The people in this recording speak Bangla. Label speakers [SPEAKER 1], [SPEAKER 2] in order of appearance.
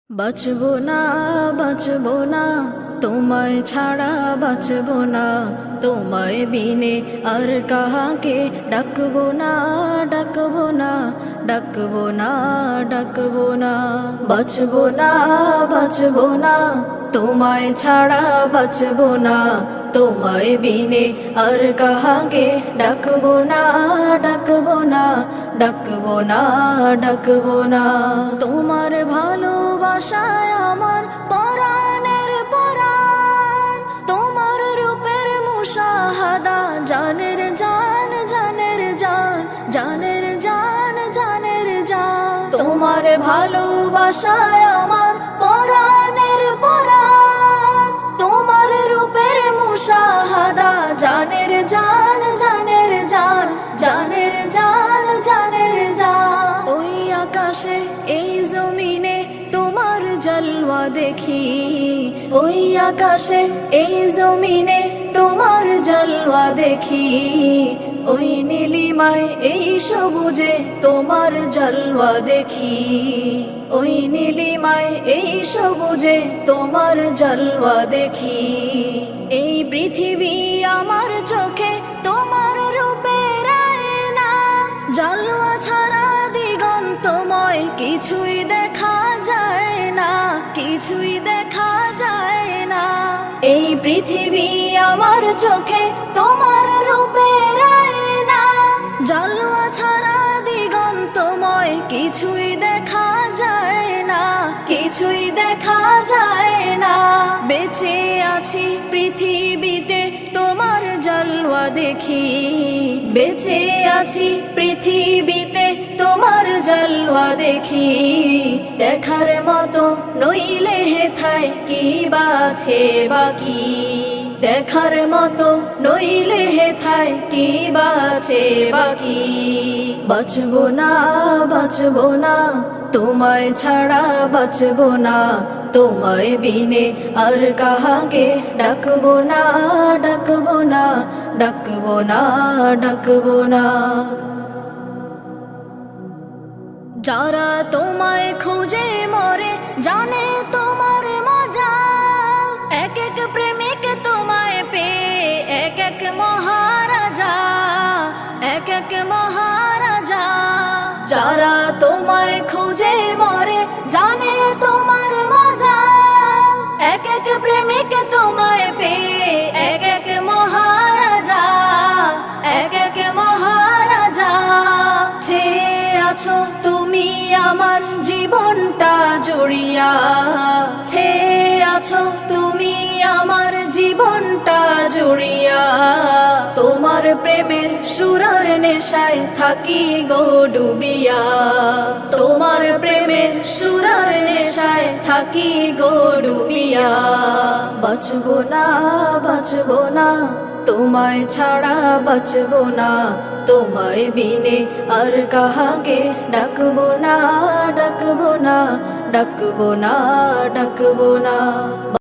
[SPEAKER 1] বাঁচবো না, বাঁচবো না, তোমায় ছাড়া বাঁচবো না, তোমায় বিনে আর কাহাকে ডাকবো না, ডাকবো না, ডাকবো না, ডাকবো না। বাঁচবো না, বাঁচবো না, তোমায় ছাড়া বাঁচবো না, তোমায় বিনে আর কাহাকে ডাকবো না, ডাকবো না, ডাকবো না, ডাকবো না। তোমার ভালোবাসায় আমার পরাণের পরাণ, তোমার রূপের মুশাহাদা জানের জান, জানের জান, জানের জান, জানের জান। তোমার ভালোবাসায় আমার পরাণের পরাণ, তোমার রূপের মুশাহাদা জানের জান, জানের জান, জানের জান, জানের জান। ওই আকাশে এই জমিনে তোমার জলওয়া দেখি, ওই আকাশে এই জমিনে তোমার জলওয়া দেখি, ওই নীলিমায় এই সবুজে তোমার জলওয়া দেখি, ওই নীলিমায় এই সবুজে তোমার জলওয়া দেখি। এই পৃথিবী আমার চোখে তোমার রূপের আয়না, জলওয়া ছাড়া দিগন্তময় কিছুই দেখা যায় না, কিছুই দেখা যায় না। এই পৃথিবী আমার চোখে তোমার রূপের আয়না, জলওয়া ছাড়া দিগন্তময় কিছুই দেখা যায় না, কিছুই দেখা যায় না। বেঁচে আছি পৃথিবীতে তোমার জলওয়া দেখি, বেঁচে আছি পৃথিবীতে তোমার জলওয়া দেখি। দেখার মতো নইলে হেথায় কি বাছে বাকি, দেখার মতো নইলে হেথায় কি বাছে বাকি। বাঁচবো না, বাঁচবো না, তোমায় ছাড়া বাঁচবো না, তোমায় বিনে আর কাহাকে ডাকবো না, ডাকবো না, ডাকবো না, ডাকবো না। যারা তোমায় খুঁজে মরে জানে তোমার মজা, এক এক প্রেমিক তোমায় পেয়ে এক এক মহারাজা, এক এক মহারাজা। যারা তোমায় খুঁজে মরে জানে তোমার মজা, এক এক প্রেমিক তোমায় পেয়ে এক এক মহারাজা, এক এক মহারাজা। ছেয়ে আছো তুমি আমার জীবনটা জড়িয়া, ছেয়ে আছো তুমি আমার জীবনটা জড়িয়া। তোমার প্রেমের সুরার নেশায় থাকি গো ডুবিয়া, তোমার প্রেমের সুরার নেশায় থাকি গো ডুবিয়া। বাঁচবো না, বাঁচবো না, তোমায় ছাড়া বাঁচবো না, তোমায় বিনে আর কাহাকে ডাকবো না, ডাকবো না, ডাকবো না, ডাকবো না।